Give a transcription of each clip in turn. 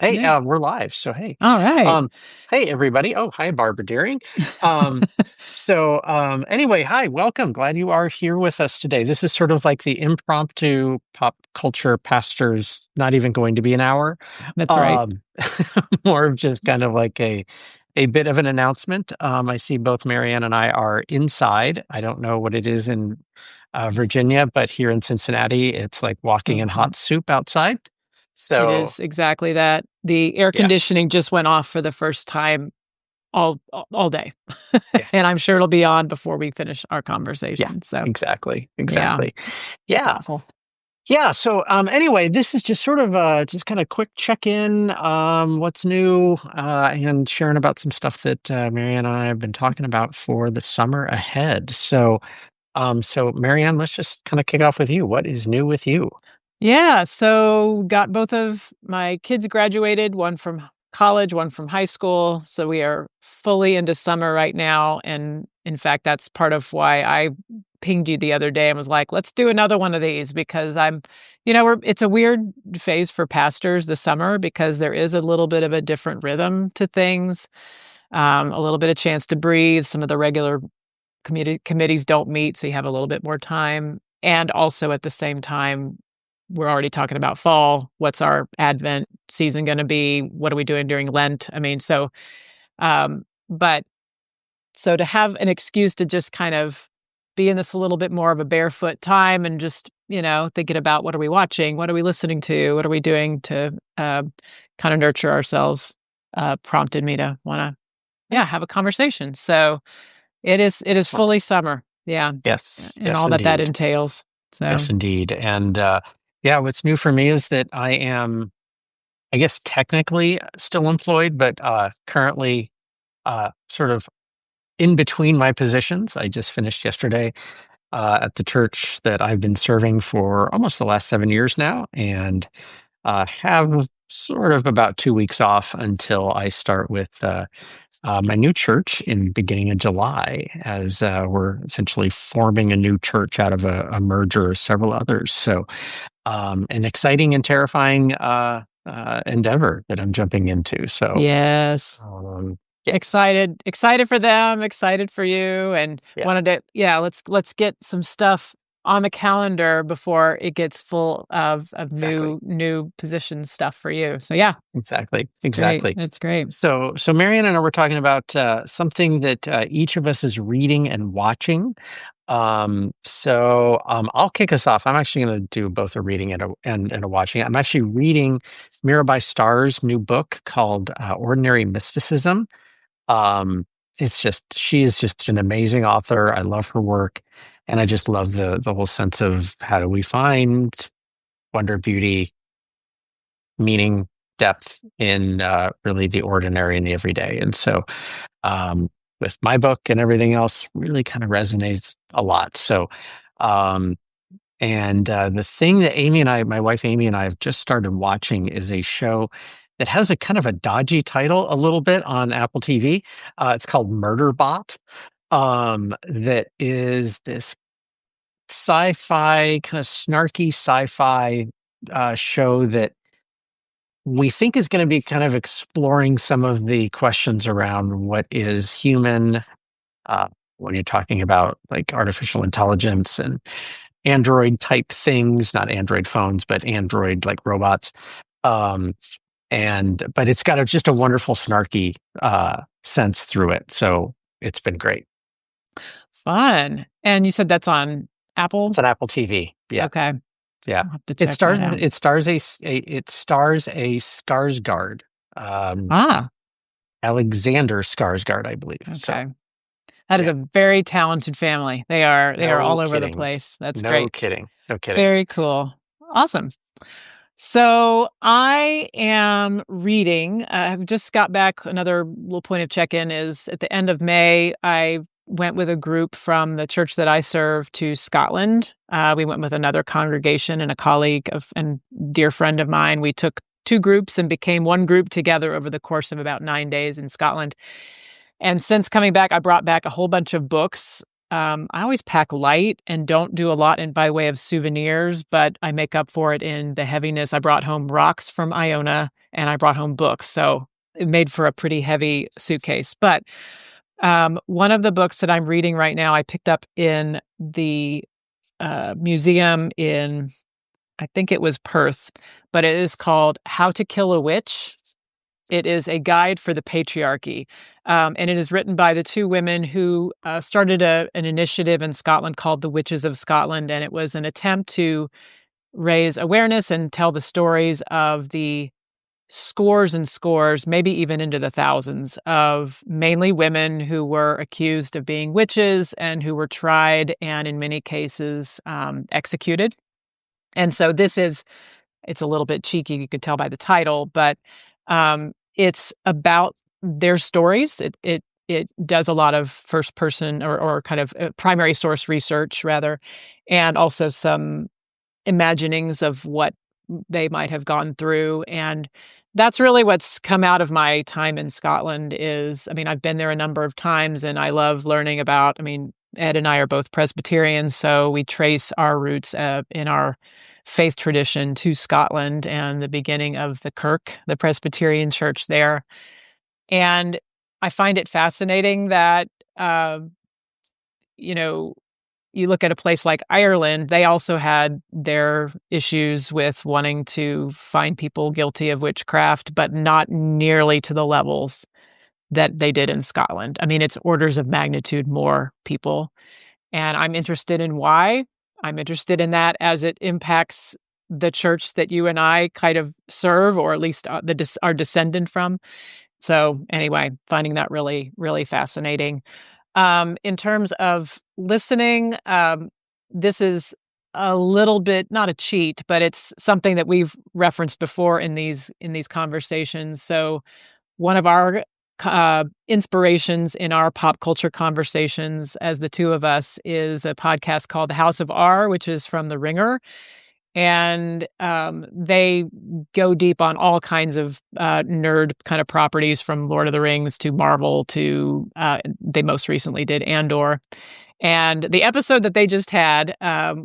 Hey, Yeah. we're live, so hey. All right. Um, hey everybody. Oh, hi, Barbara Deering. Um, anyway, hi, welcome. Glad you are here with us today. This is sort of like the impromptu pop culture pastors, not even going to be an hour. That's right. Um, more of just kind of like a bit of an announcement. I see both MaryAnn and I are inside. I don't know what it is in Virginia, but here in Cincinnati, it's like walking in Mhm. hot soup outside. It So is exactly that. The air yeah. conditioning just went off for the first time all day. Yeah. And I'm sure it'll be on before we finish our Yeah, conversation. So, exactly, yeah, exactly. it's Yeah, awful. yeah. So, anyway, this is just sort of just kind of quick check in. What's new, and sharing about some stuff that Marianne and I have been talking about for the summer ahead. So Marianne, let's just kind of kick off with you. What is new with you? Yeah, so got both of my kids graduated, one from college, one from high school. So we are fully into summer right now. And in fact, that's part of why I pinged you the other day and was like, let's do another one of these because it's a weird phase for pastors the summer because there is a little bit of a different rhythm to things, a little bit of chance to breathe. Some of the regular committees don't meet, so you have a little bit more time. And also at the same time, we're already talking about fall. What's our Advent season going to be? What are we doing during Lent? I mean, but so to have an excuse to just kind of be in this a little bit more of a barefoot time and just, thinking about what are we watching? What are we listening to? What are we doing to kind of nurture ourselves? Prompted me to want to, yeah, have a conversation. So it is Well, fully summer. Yeah, yes, and yes, all that indeed, entails. So, yes, indeed, and yeah, what's new for me is that I am, I guess, technically still employed, but currently sort of in between my positions. I just finished yesterday at the church that I've been serving for almost the last 7 years now, and have sort of about 2 weeks off until I start with my new church in beginning of July, as we're essentially forming a new church out of a merger of several others. So, an exciting and terrifying endeavor that I'm jumping into. So, yes. um, yeah, Excited for them, excited for you, and yeah, wanted to, yeah, let's get some stuff on the calendar before it gets full of exactly. new position stuff for you. So, yeah, Exactly, it's great. exactly. It's great. So Marianne and I were talking about something that each of us is reading and watching. I'll kick us off. I'm actually going to do both a reading and a watching. I'm actually reading Mirabai Starr's new book called Ordinary Mysticism. Um, it's just she is just an amazing author. I love her work, and I just love the whole sense of how do we find wonder, beauty, meaning, depth in really the ordinary and the everyday. And so, with my book and everything else, really kind of resonates a lot. So, um, the thing that my wife Amy and I have just started watching is a show that has a kind of a dodgy title a little bit on Apple TV. It's called Murderbot. That is this sci-fi, kind of snarky sci-fi show that we think is going to be kind of exploring some of the questions around what is human, uh, when you're talking about like artificial intelligence and android type things, not android phones, but android like robots. Um, but it's got just a wonderful snarky sense through it. So it's been great. Fun. And you said that's on Apple? It's on Apple TV. Yeah. Okay. Yeah. I'll have to It check stars that out. it stars it stars a Skarsgård, um, Ah, Alexander Skarsgård, I believe. So okay. That is yeah. a very talented family. They are No all over the kidding. place. That's No great. kidding. No kidding. Very cool. Awesome. So I am reading. I've just got back. Another little point of check-in is at the end of May, I went with a group from the church that I serve to Scotland. We went with another congregation and a colleague and dear friend of mine. We took two groups and became one group together over the course of about 9 days in Scotland. And since coming back, I brought back a whole bunch of books. I always pack light and don't do a lot in by way of souvenirs, but I make up for it in the heaviness. I brought home rocks from Iona and I brought home books. So it made for a pretty heavy suitcase. But one of the books that I'm reading right now, I picked up in the museum in, I think it was Perth, but it is called How to Kill a Witch. It is a guide for the patriarchy. And it is written by the two women who started an initiative in Scotland called the Witches of Scotland. And it was an attempt to raise awareness and tell the stories of the scores and scores, maybe even into the thousands, of mainly women who were accused of being witches and who were tried and in many cases executed. And so it's a little bit cheeky, you could tell by the title, but it's about their stories. It does a lot of first person or kind of primary source research rather, and also some imaginings of what they might have gone through. And that's really what's come out of my time in Scotland is, I mean, I've been there a number of times and I love learning about, I mean, Ed and I are both Presbyterians, so we trace our roots in our faith tradition to Scotland and the beginning of the Kirk, the Presbyterian church there. And I find it fascinating that, you know, you look at a place like Ireland, they also had their issues with wanting to find people guilty of witchcraft, but not nearly to the levels that they did in Scotland. I mean, it's orders of magnitude more people. And I'm interested in why. I'm interested in that as it impacts the church that you and I kind of serve, or at least are descendant from. So anyway, finding that really, really fascinating. In terms of listening, this is a little bit not a cheat, but it's something that we've referenced before in these conversations. So one of our inspirations in our pop culture conversations as the two of us is a podcast called The House of R, which is from The Ringer. And they go deep on all kinds of nerd kind of properties from Lord of the Rings to Marvel to they most recently did Andor. And the episode that they just had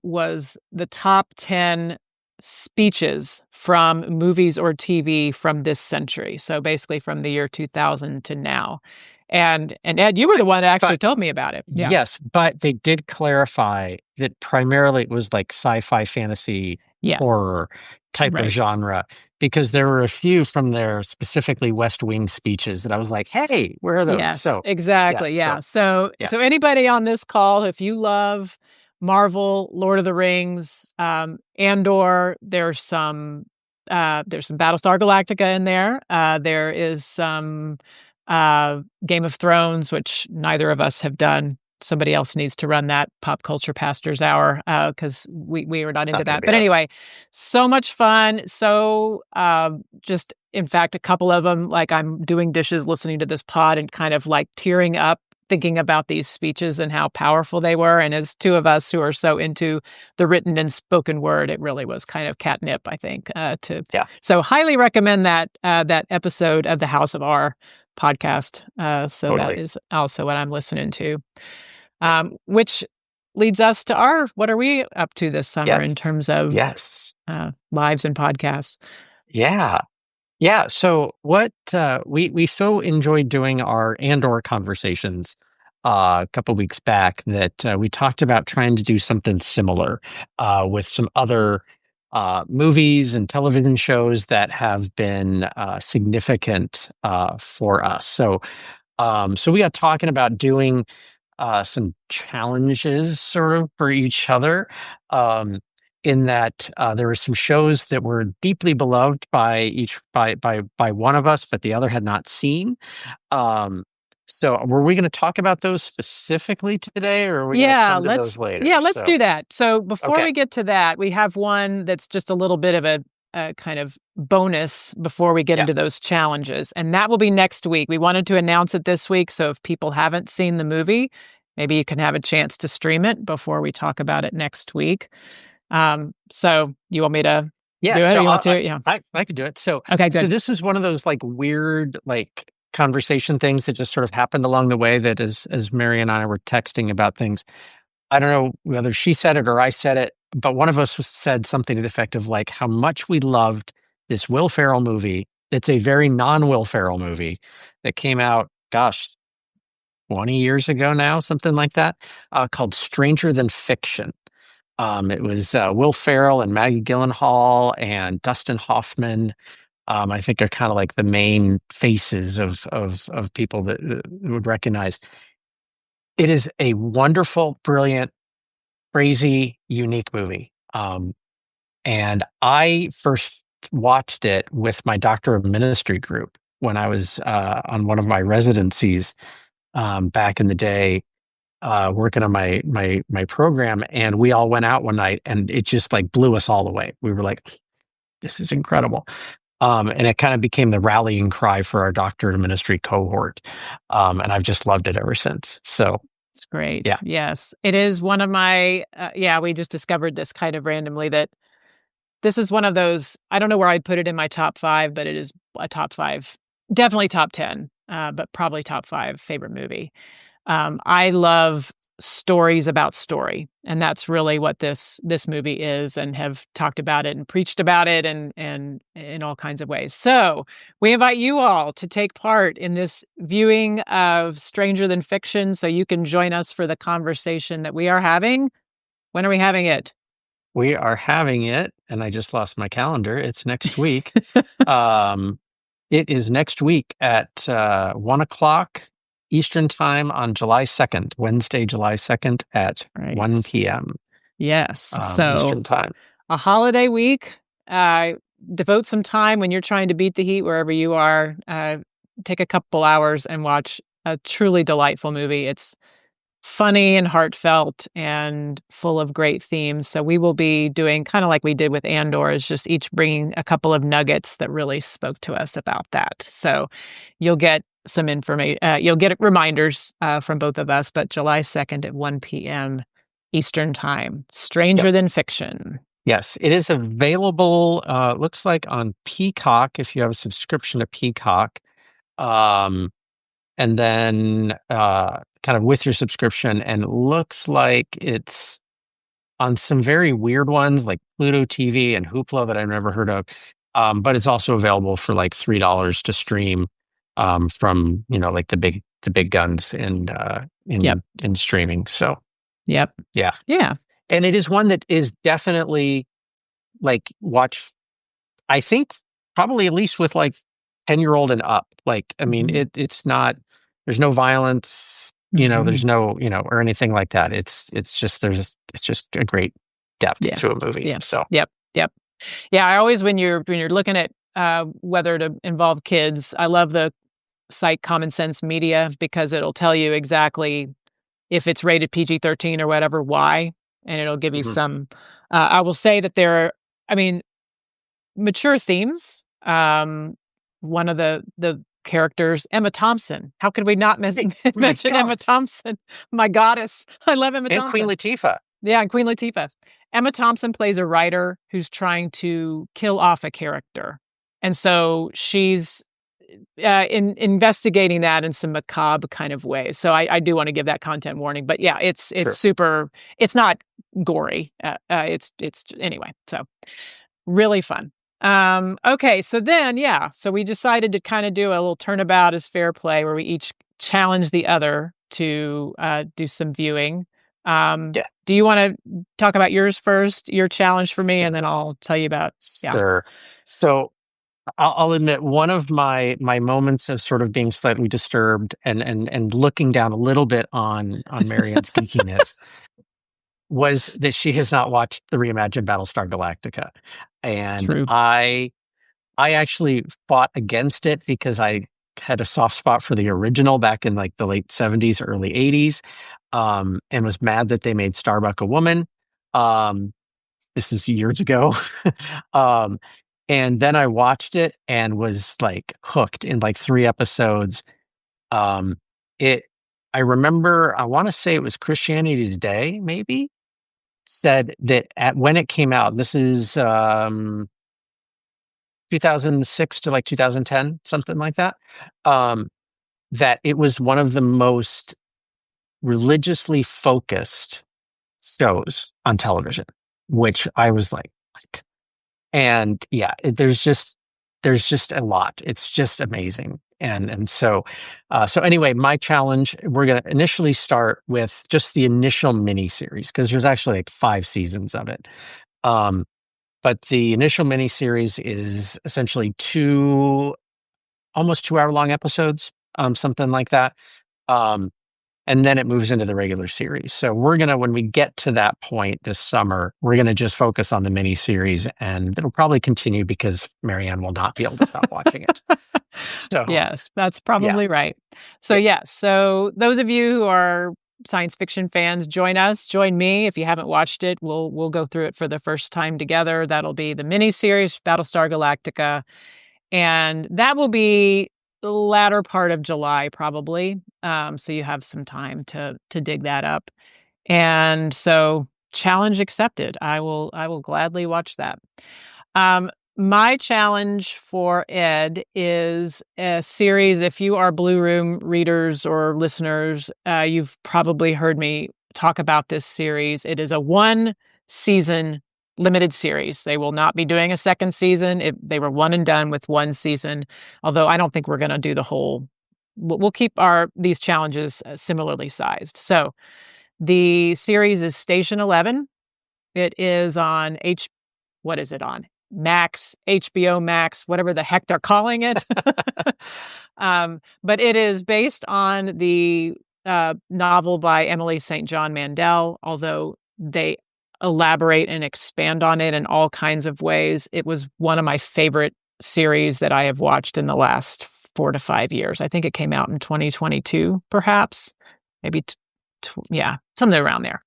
was the top 10 speeches from movies or TV from this century. So basically from the year 2000 to now. And Ed, you were the one that actually But told me about it. Yeah. yes, but they did clarify that primarily it was like sci-fi, fantasy, Yeah. horror type of Right. genre, because there were a few from their specifically West Wing speeches that I was like, hey, where are those? Yes, So, yeah, exactly. Yeah. So yeah, anybody on this call, if you love Marvel, Lord of the Rings, Andor, there's some Battlestar Galactica in there. There is some Game of Thrones, which neither of us have done. Somebody else needs to run that pop culture pastors hour because we are not into not going to that. be But us. anyway, so much fun. So just in fact, a couple of them, like I'm doing dishes, listening to this pod and kind of like tearing up, thinking about these speeches and how powerful they were. And as two of us who are so into the written and spoken word, it really was kind of catnip, I think. Yeah, So highly recommend that episode of the House of R podcast. So that totally. is also what I'm listening to. Which leads us to what are we up to this summer in Yes, terms of yes, lives and podcasts? yeah. Yeah, so what we so enjoyed doing our Andor conversations a couple weeks back that we talked about trying to do something similar with some other movies and television shows that have been significant for us. So we got talking about doing some challenges sort of for each other. Um, in that there were some shows that were deeply beloved by one of us, but the other had not seen. Um, so were we going to talk about those specifically today, or are we going to Yeah, come to those later? let's So do that. So before okay, we get to that, we have one that's just a little bit of a kind of bonus before we get yeah, into those challenges, and that will be next week. We wanted to announce it this week, so if people haven't seen the movie, maybe you can have a chance to stream it before we talk about it next week. So you want me to yeah. do it, or So you want to? Yeah. I could do it. So Okay, so good. this is one of those like weird like conversation things that just sort of happened along the way that as Mary and I were texting about things, I don't know whether she said it or I said it, but one of us said something to the effect of like how much we loved this Will Ferrell movie. It's a very non-Will Ferrell movie that came out, gosh, 20 years ago now, something like that, called Stranger Than Fiction. It was Will Ferrell and Maggie Gyllenhaal and Dustin Hoffman. I think are kind of like the main faces of people that would recognize. It is a wonderful, brilliant, crazy, unique movie. And I first watched it with my Doctor of Ministry group when I was on one of my residencies back in the day, working on my program, and we all went out one night, and it just like blew us all away. We were like, "This is incredible." And it kind of became the rallying cry for our Doctor of Ministry cohort, and I've just loved it ever since. So, It's great. yeah, Yes. It is one of my yeah, we just discovered this kind of randomly that this is one of those I don't know where I'd put it in my top 5, but it is a top 5, definitely top 10, but probably top 5 favorite movie. I love stories about story, and that's really what this movie is, and have talked about it and preached about it and in all kinds of ways. So we invite you all to take part in this viewing of Stranger Than Fiction, so you can join us for the conversation that we are having. When are we having it? we are having it, and I just lost my calendar. It's next week. Um, it is next week at 1 o'clock Eastern Time on July 2nd, Wednesday, July 2nd at Right. 1 p.m. Yes. So Eastern Time. a holiday week. Uh, Devote some time when you're trying to beat the heat wherever you are. Take a couple hours and watch a truly delightful movie. It's funny and heartfelt and full of great themes. So we will be doing kind of like we did with Andor, is just each bringing a couple of nuggets that really spoke to us about that. So you'll get some information. You'll get reminders from both of us. But July 2nd at 1 p.m. Eastern Time. Yep. Stranger Than Fiction. Yes, it is available. Looks like on Peacock if you have a subscription to Peacock. Um, and then kind of with your subscription, and it looks like it's on some very weird ones like Pluto TV and Hoopla that I've never heard of. But it's also available for like $3 to stream from like the big guns Yep. in streaming. So Yep. yeah, Yeah. and it is one that is definitely like watch. I think probably at least with like 10-year-old and up. Like I mean, Mhm. it's not. There's no violence. There's Mhm. no or anything like that. It's just it's just a great depth Yeah. to a movie. Yeah. So Yep. Yep. Yeah, I always when you're looking at, whether to involve kids, I love the site Common Sense Media because it'll tell you exactly if it's rated PG-13 or whatever, why, and it'll give you mhm. some I will say that there are I mean, mature themes. One of the characters, Emma Thompson. How could we not Hey, my mention God, Emma Thompson? My goddess. I love Emma and Queen Thompson. Latifah. Yeah, and Queen Latifah. Emma Thompson plays a writer who's trying to kill off a character. And so she's investigating that in some macabre kind of ways. So I do want to give that content warning. But yeah, it's Sure. super. It's not gory. It's anyway. So really fun. Okay, so then yeah, so we decided to kind of do a little turnabout as fair play, where we each challenge the other to do some viewing. Yeah. Do you want to talk about yours first, your challenge for me, and then Sure. I'll tell you about yeah. Sure. So I'll admit one of my moments of sort of being slightly disturbed and looking down a little bit on MaryAnn's geekiness was that she has not watched the reimagined Battlestar Galactica, and True. I actually fought against it because I had a soft spot for the original back in like the late '70s, early '80s, and was mad that they made Starbuck a woman. Um, this is years ago. um, and then I watched it and was like hooked in like 3 episodes. Um, it, I remember, I want to say it was Christianity Today, maybe said that when it came out, this is 2006 to like 2010, something like that. that it was one of the most religiously focused shows on television, which I was like, what? And yeah, there's just a lot. It's just amazing. And so so anyway, my challenge, we're going to initially start with just the initial mini series because there's actually like 5 seasons of it. Um, but the initial mini series is essentially almost 2 hour long episodes, something like that. Um, and then it moves into the regular series. So when we get to that point this summer, we're gonna just focus on the mini series, and it'll probably continue because MaryAnn will not be able to stop watching it. So Yes, that's yeah, probably right. So, yeah, yes, so those of you who are science fiction fans, join us, join me. If you haven't watched it, we'll go through it for the first time together. That'll be the miniseries Battlestar Galactica, and that will be the latter part of July, probably. So you have some time to dig that up. And so, challenge accepted. I will gladly watch that. My challenge for Ed is a series. If you are Blue Room readers or listeners, you've probably heard me talk about this series. It is a 1 season limited series. They will not be doing a second season. They were one and done with 1 season, although I don't think we're going to do the whole. We'll keep these challenges similarly sized. So the series is Station 11. It is on what is it on? Max, HBO Max, whatever the heck they're calling it. But it is based on the novel by Emily St. John Mandel, although they elaborate and expand on it in all kinds of ways. It was one of my favorite series that I have watched in the last 4 to 5 years. I think it came out in 2022, perhaps, maybe, yeah, something around there.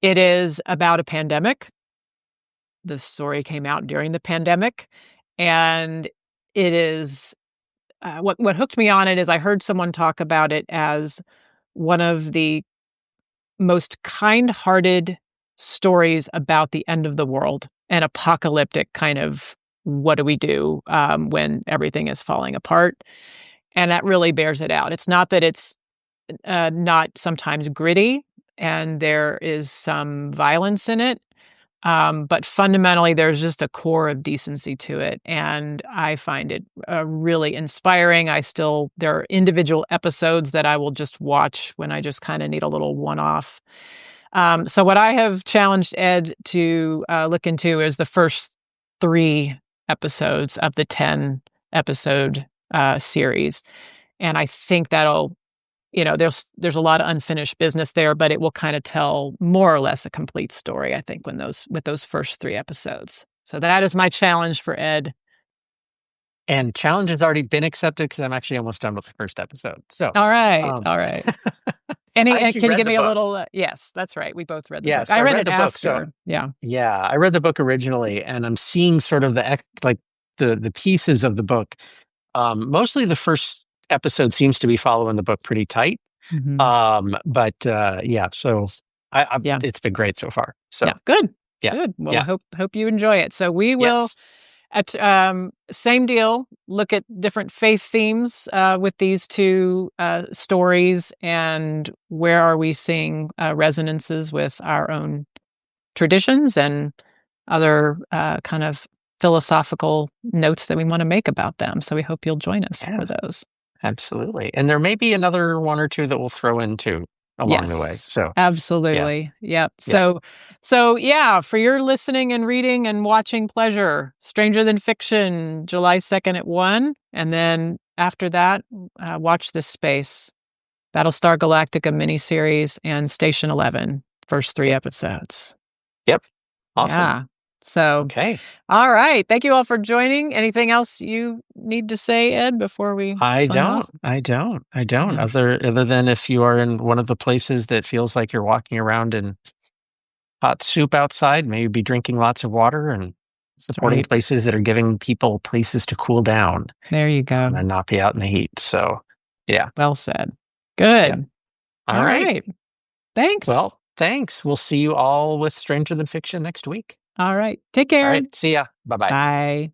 It is about a pandemic. The story came out during the pandemic, and it is what hooked me on it is I heard someone talk about it as one of the most kind-hearted stories about the end of the world, an apocalyptic kind of what do we do when everything is falling apart, and that really bears it out. It's not that it's not sometimes gritty, and there is some violence in it, but fundamentally, there's just a core of decency to it, and I find it really inspiring. There are individual episodes that I will just watch when I just kind of need a little one-off. So what I have challenged Ed to look into is the first 3 episodes of the 10 episode series, and I think that'll there's a lot of unfinished business there, but it will kind of tell more or less a complete story, I think, with those first 3 episodes. So that is my challenge for Ed. and challenge has already been accepted because I'm actually almost done with the first episode. So All right, um, all right. I actually Can you read give the me a book. little? Yes, that's right. We both read the Yeah, book. so I I read read it the book. So after. Yeah. yeah, I read the book originally, and I'm seeing sort of like the pieces of the book. Mostly the first episode seems to be following the book pretty tight. Hmm. But yeah, so Yeah. it's been great so far. Yeah. So Good. yeah, Good. Well, I yeah, hope you enjoy it. So we will. yes, At same deal, look at different faith themes with these 2 stories, and where are we seeing resonances with our own traditions and other kind of philosophical notes that we want to make about them. So we hope you'll join us for yeah, those. absolutely. And there may be another one or two that we'll throw in too along the way. Yes, So yeah, absolutely. Yep. yeah, So yeah, for your listening and reading and watching pleasure, Stranger Than Fiction, July 2nd at 1, and then after that, watch This Space, Battlestar Galactica miniseries, and Station 11, first 3 episodes. yep, awesome. Yeah. So, Okay, all right. Thank you all for joining. Anything else you need to say, Ed, before we sign off? I don't. Yeah, Other than if you are in one of the places that feels like you're walking around in hot soup outside, maybe be drinking lots of water and that's supporting right. places that are giving people places to cool down There you go. and not be out in the heat. So, yeah, Well said. yeah. Good. All All right. right. Thanks. Well, thanks. We'll see you all with Stranger Than Fiction next week. All right. Take All care. right. See ya. Bye bye. Bye.